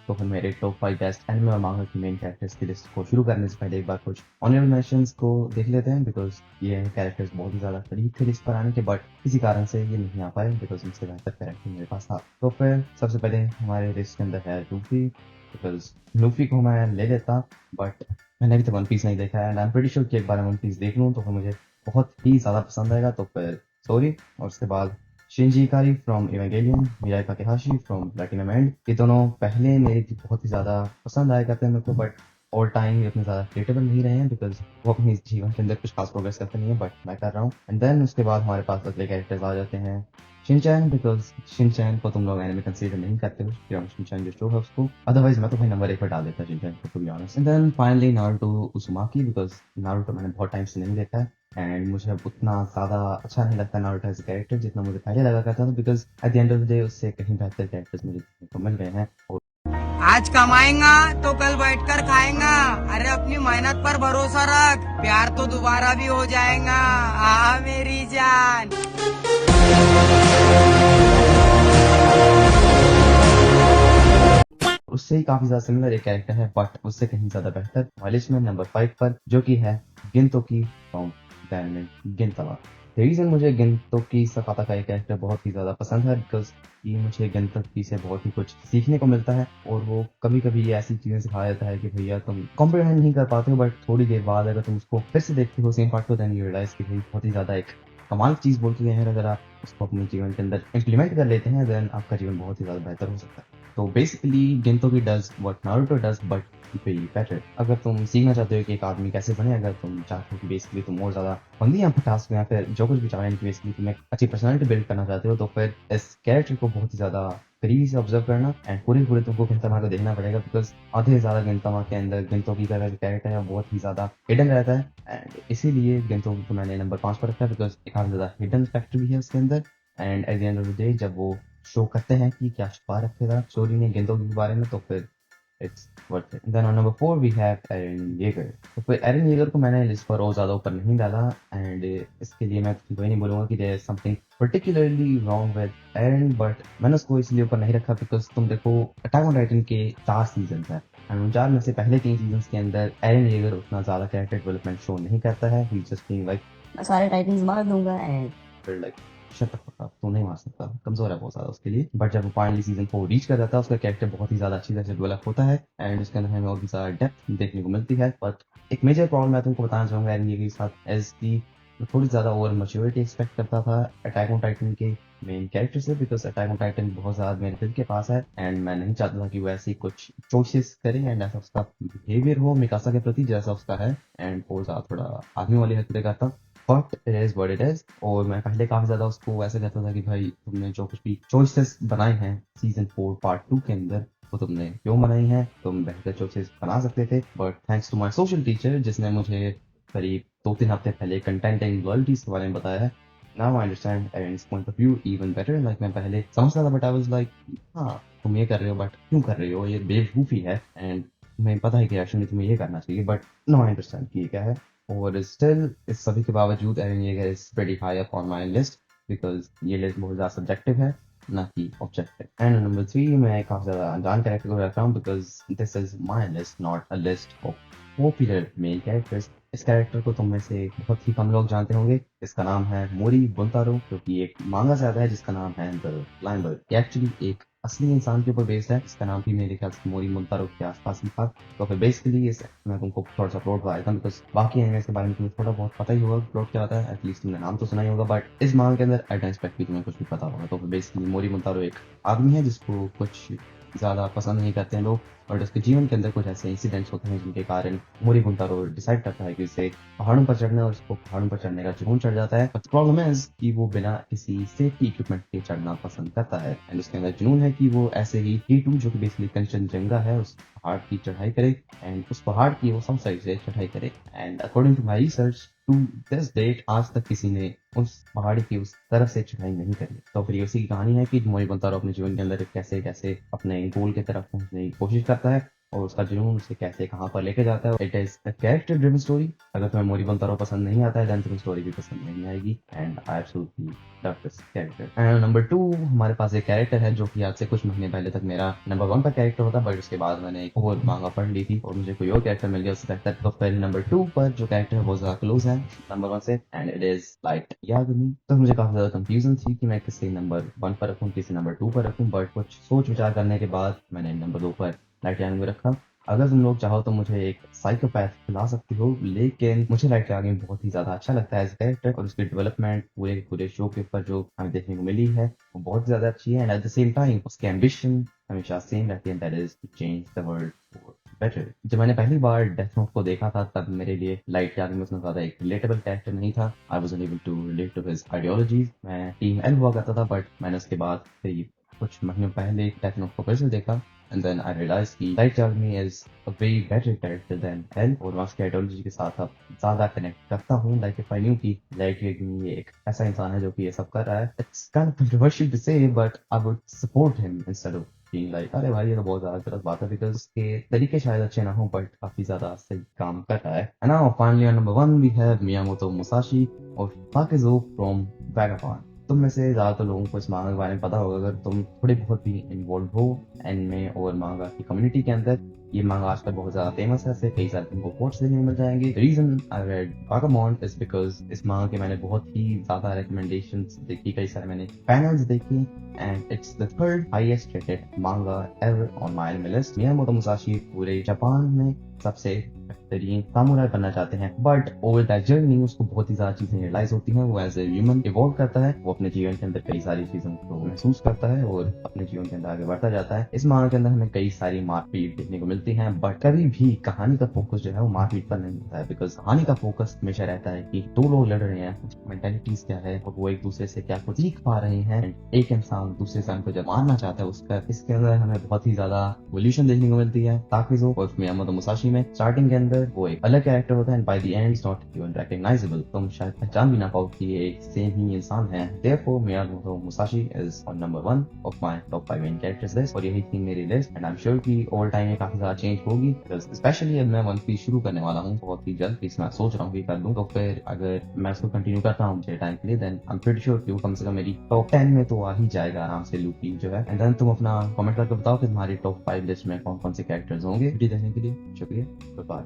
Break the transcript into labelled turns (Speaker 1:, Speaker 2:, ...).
Speaker 1: तो फिर मेरे टॉप 5 बेस्ट एनिमे और मांगा की मेन कैरेक्टर्स की लिस्ट को शुरू करने से पहले एक बार कुछ ऑनरेबल मेंशंस को देख लेते हैं, बिकॉज ये कैरेक्टर्स बहुत ही ज़्यादा करीब थे लिस्ट पर आने के, बट किसी कारण से ये नहीं आ पाए बिकॉज उनसे बेहतर कैरेक्टर मेरे पास था। तो फिर सबसे पहले हमारे लिस्ट के अंदर है लूफी, बिकॉज लूफी को मैं ले लेता, बट मैंने अभी तक वन पीस नहीं देखा है and I am pretty sure कि एक बार वन पीस देख लूँ तो फिर मुझे बहुत ही ज़्यादा पसंद आएगा। तो फिर सॉरी, और उसके बाद Shinji Ikari from Evangelion, Mirai Kakehashi from Platinum End, ये दोनों पहले मेरे बहुत ही ज़्यादा पसंद आया करते हैं मेरे को, बट ऑल टाइम ये उतने ज़्यादा क्रिएटेबल नहीं रहे हैं बिकॉज वो अपने जीवन के अंदर कुछ खास प्रोग्रेस करते नहीं है, बट मैं कर रहा हूँ। एंड देन उसके बाद हमारे पास अगले कैरेक्टर्स आ जाते हैं शिनचैन, बिकॉज शिनचैन को तुम लोग एनिमे कंसीडर नहीं करते हो, शिनचैन जो शो है उसको, अदरवाइज मैं तो भाई नंबर 1 पर डाल देता शिनचैन को, to be honest. And then finally Naruto Uzumaki, because Naruto मैंने बहुत टाइम से नहीं देखा है एंड मुझे अब उतना ज़्यादा अच्छा नहीं लगता नारुतो एज अ कैरेक्टर जितना मुझे पहले लगा करता था, because at the end of the day उससे कहीं बेहतर कैरेक्टर्स मुझे देखने को मिल गए हैं। और
Speaker 2: आज कमाएगा तो कल बैठकर खाएगा। अरे अपनी मेहनत पर भरोसा रख, प्यार तो दोबारा भी हो जाएगा। आ मेरी जान।
Speaker 1: उससे ही काफी ज्यादा सिमिलर एक कैरेक्टर है बट उससे कहीं ज्यादा बेहतर हमारी लिस्ट में नंबर 5 पर, जो कि है गिनतोकी फ्रॉम डायमंड गिनतवा। रीजन मुझे गिनतोकी सकाता का एक कैरेक्टर बहुत ही ज्यादा पसंद है बिकॉज ये मुझे गिनतोकी से बहुत ही कुछ सीखने को मिलता है और वो कभी कभी ये ऐसी चीजें सिखाया जाता है कि भैया तुम कॉम्प्रिहेंड नहीं कर पाते हो, बट थोड़ी देर बाद अगर तुम उसको फिर से देखते हो सेम पार्ट को, देन यू रियलाइज कि भाई बहुत ही ज्यादा एक कमाल की चीज बोल के गए हैं। अगर आप उसको अपने जीवन के अंदर इम्प्लीमेंट कर लेते हैं देन आपका जीवन बहुत ही ज्यादा बेहतर हो सकता है। तो basically Gintoki does what Naruto does but way better. अगर तुम सीखना चाहते हो कि एक आदमी कैसे बने, अगर तुम चाहते हो कि बेसिकली तुम और ज्यादा बंदी टास्क में या फिर जो कुछ भी चाह रहे हैं कि बेसिकली तुम एक अच्छी पर्सनालिटी बिल्ड करना चाहते हो, तो फिर इस कैरेक्टर को बहुत ही ज्यादा करीबी से ऑब्जर्व करना एंड पूरे पूरे तुमको गिनतमा को देखना पड़ेगा, बिकॉज आधे से ज्यादा गिनतमा के अंदर गिनतोकी का जो कैरेक्टर है बहुत ही ज्यादा हिडन रहता है एंड इसीलिए गिनतोकी को मैंने नंबर 5 पर रखा है, बिकॉज एक काफी ज्यादा हिडन फैक्टर भी है उसके अंदर। And at the end of the day जब वो शो करते हैं कि क्या छुपा रखेगा स्टोरी ने गिनतोकी के बारे में, तो फिर it's worth it. Then on number 4 we have Eren Yeager. तो फिर एरन येगर को मैंने लिस्ट पर और ज़्यादा ऊपर नहीं डाला एंड इसके लिए मैं तुमको ये नहीं बोलूँगा कि there is something particularly wrong with Eren, but मैंने उसको इसलिए ऊपर नहीं रखा बिकॉज तुम देखो अटैक ऑन टाइटन के 4 सीजन है एंड उन 4 में से पहले 3 सीजन के अंदर एरन येगर उतना ज़्यादा कैरेक्टर डेवलपमेंट शो नहीं करता है, ही जस्ट बीइंग लाइक मैं सारे टाइटन्स मार दूंगा एंड फिर like shut the fuck up, तू नहीं मार सकता, कमजोर है बहुत ज्यादा उसके लिए। बट जब वो फाइनली सीजन 4 रीच कर जाता है उसका कैरेक्टर बहुत ही ज्यादा अच्छी तरह से डेवलप होता है एंड उसके अंदर हमें और भी ज्यादा डेप्थ देखने को मिलती है। बट एक मेजर प्रॉब्लम मैं तुमको बताना चाहूंगा एरन येगर के साथ एज की मैं थोड़ी ज्यादा ओवर मैच्योरिटी एक्सपेक्ट करता था अटैक ऑन टाइटन के मेन कैरेक्टर से, बिकॉज अटैक ऑन टाइटन बहुत ज्यादा मेरे दिल के पास है एंड मैं नहीं चाहता था कि वो ऐसी कुछ चॉइसेस करे एंड ऐसा उसका बिहेवियर हो मिकासा के प्रति जैसा उसका है एंड बहुत ज्यादा थोड़ा आदमी वाली हरकतें करता। But it is what it is, और मैं पहले काफी ज्यादा उसको ऐसे कहता था कि भाई तुमने जो कुछ भी चॉइसेस बनाए हैं सीजन 4 पार्ट 2 के अंदर वो तुमने क्यों बनाई हैं, तुम बेहतर चॉइसेस बना सकते थे। But thanks to my social teacher जिसने मुझे करीब 2-3 हफ्ते पहले कंटेंट एंड लॉयल्टीज के बारे में बताया है, now I understand Eren's point of view even better. Like मैं पहले समझता था बट आई वाज लाइक हाँ तुम ये कर रहे हो बट क्यों कर रहे हो, ये बेवकूफी है एंड तुम्हें पता है कि एक्चुअली तुम्हें ये करना चाहिए, बट नो आई अंडरस्टैंड कि ये क्या है। और स्टिल इस सभी के बावजूद Eren Yeager is pretty high up on my list because ये लिस्ट बहुत ज़्यादा सब्जेक्टिव है ना कि ऑब्जेक्टिव। एंड नंबर 3 मैं काफ़ी ज़्यादा अनजान कैरेक्टर को रख रहा हूँ because this is my list not a list of popular male characters. इस कैरेक्टर को तुम में से बहुत ही कम लोग जानते होंगे, इसका नाम है मोरी बुंतारो, जो कि एक मांगा से आता है जिसका नाम है द फ्लाइंग बर्ड। ये एक्चुअली एक असली इंसान के ऊपर बेस्ड है, इसका नाम भी मेरे ख्याल से मोरी बुंतारो के आसपास ही था। तो फिर बेसिकली इस मैं तुमको थोड़ा सा प्लॉट बताया था बिकॉज बाकी एनिमेस के बारे में तुम्हें थोड़ा बहुत पता ही होगा प्लॉट क्या होता है, एटलीस्ट तुमने नाम तो सुना ही होगा, बट इस मांग के अंदर आई डोंट एक्सपेक्ट कि तुम्हें कुछ भी पता होगा। तो फिर बेसिकली मोरी बुंतारो एक आदमी है जिसको कुछ ज़्यादा पसंद नहीं करते हैं लोग, और उसके जीवन के अंदर कुछ ऐसे इंसिडेंट्स होते हैं जिनके कारण मोरी बुंतारो डिसाइड करता है कि उसे पहाड़ों पर चढ़ना है और उसको पहाड़ों पर चढ़ने का जुनून चढ़ जाता है। बट प्रॉब्लम है कि वो बिना किसी सेफ्टी इक्विपमेंट के चढ़ना पसंद करता है एंड उसके अंदर जुनून है कि वो ऐसे ही K2 जो कि बेसिकली कंचनजंगा है उस पहाड़ की चढ़ाई करे एंड उस पहाड़ की वो साउथ साइड से चढ़ाई करे। And according to my research to this date आज तक किसी ने उस पहाड़ी की उस तरफ से चढ़ाई नहीं करी। तो फिर उसी की कहानी है कि मोरी बुंतारो अपने जीवन के अंदर कैसे कैसे अपने गोल की तरफ पहुंचने की कोशिश करता है और उसका जुनून उसे कैसे कहाँ पर लेके जाता है। It is a character driven story. अगर तुम्हें मोरिबन तारो पसंद नहीं आता है देन तुम्हें स्टोरी भी पसंद नहीं आएगी। And I absolutely love this character. And number 2 हमारे पास एक कैरेक्टर है जो कि आज से कुछ महीने पहले तक मेरा नंबर 1 का कैरेक्टर होता, बट उसके बाद मैंने एक और मांगा पढ़ ली थी और मुझे कोई और कैरेक्टर मिल गया उससे बेहतर। तो फिर नंबर 2 पर जो कैरेक्टर है वो ज्यादा क्लोज है नंबर 1 से, एंड इट इज लाइट याग्मी। तो मुझे काफी ज्यादा कंफ्यूजन थी कि मैं किसी नंबर 1 पर रखूं किसी नंबर 2 पर रखूं, बट कुछ सोच विचार करने के बाद मैंने नंबर 2 पर लाइट याग्मी रखा। अगर तुम लोग चाहो तो मुझे एक साइकोपैथ खिला सकती हो, लेकिन मुझे लाइट याग्मी बहुत ही ज्यादा अच्छा लगता है एज कैरेक्टर, और उसकी डेवलपमेंट पूरे पूरे शो के ऊपर जो हमें देखने को मिली है वो बहुत ज्यादा अच्छी है। And at the same time उसकी एम्बिशन हमेशा सेम रहती है, that is to change the world for better. जब मैंने पहली बार डेथ नोट को देखा था तब मेरे लिए लाइट याग्मी उतना ज्यादा एक रिलेटेबल कैरेक्टर नहीं था। I was unable to relate to his ideologies. मैं टीम एल हुआ करता था, बट मैंने उसके बाद फिर कुछ महीनों पहले डेथ नोट को फिर से देखा, and then I realized कि Light Yagami is a way better character than L, और मैं उसकी आइडियोलॉजी के साथ अब ज्यादा कनेक्ट करता हूँ। लाइक इफ आई न्यू कि Light Yagami एक ऐसा इंसान है जो कि ये सब कर रहा है, it's kind of controversial to say but I would support him instead of being like अरे भाई ये तो बहुत ज्यादा गलत बात है, बिकॉज उसके तरीके शायद अच्छे ना हो बट काफी ज्यादा सही काम कर रहा है। And now finally on number 1 we have Miyamoto Musashi of Takezo from Vagabond। तुम में से ज्यादातर लोगों को इस मांगा के बारे में पता होगा अगर तुम थोड़े बहुत भी इन्वॉल्व हो एनिमे और मांगा की कम्युनिटी के अंदर। ये मांगा आजकल बहुत ज्यादा फेमस है, ऐसे कई सारे तुमको कोट्स देखने को मिल जाएंगे। Reason I read Vagabond is because इस मांगा के मैंने बहुत ही ज्यादा रिकमेंडेशंस देखी, कई सारे मैंने पैनल्स देखी, and it's the third highest rated manga ever on MyAnimeList. Miyamoto Musashi पूरे जापान में सबसे बेहतरीन सामुराई बनना चाहते हैं, बट ओवर दैट जर्नी उसको बहुत ही ज्यादा चीजें रियलाइज होती हैं। वो एज ए ह्यूमन इवॉल्व करता है, वो अपने जीवन के अंदर कई सारी चीजों को महसूस करता है और अपने जीवन के अंदर आगे बढ़ता जाता है। इस मांगा के अंदर हमें कई सारी मारपीट देखने को मिलती है, बट कभी भी कहानी का फोकस जो है वो मारपीट पर नहीं होता है, बिकॉज कहानी का फोकस हमेशा रहता है कि दो लोग लड़ रहे हैं, मेंटेलिटीज क्या है और वो एक दूसरे से क्या कुछ सीख पा रहे हैं। एक इंसान दूसरे इंसान को जब मारना चाहता है उसका, इसके अंदर हमें बहुत ही ज्यादा एवोल्यूशन देखने को मिलती है। ताकेज़ो और मियामोतो मुसाशी में स्टार्टिंग के अंदर वो एक अलग कैरेक्टर होता है and by the end it's not even recognisable. तुम शायद पहचान भी ना पाओ कि ये एक सेम ही इंसान है। Therefore Miyamoto Musashi is on number 1 of my top 5 main characters list, और यही थी मेरी list. And I am sure कि ओवर टाइम ये काफी ज्यादा चेंज होगी, स्पेशली अब मैं वन पीस शुरू करने वाला हूँ बहुत ही जल्द। पीस मैं सोच रहा हूँ कि कर लूँ, तो फिर अगर मैं इसको कंटिन्यू करता हूँ मुझे टाइम के लिए, then I am pretty sure कि वो कम से कम मेरी टॉप 10 में तो आ ही जाएगा आराम से लूपी जो है। एंड देन तुम अपना कमेंट करके बताओ कि तुम्हारी टॉप 5 लिस्ट में कौन कौन से कैरेक्टर्स होंगे। वीडियो देखने के लिए शुक्रिया, गुड बाय।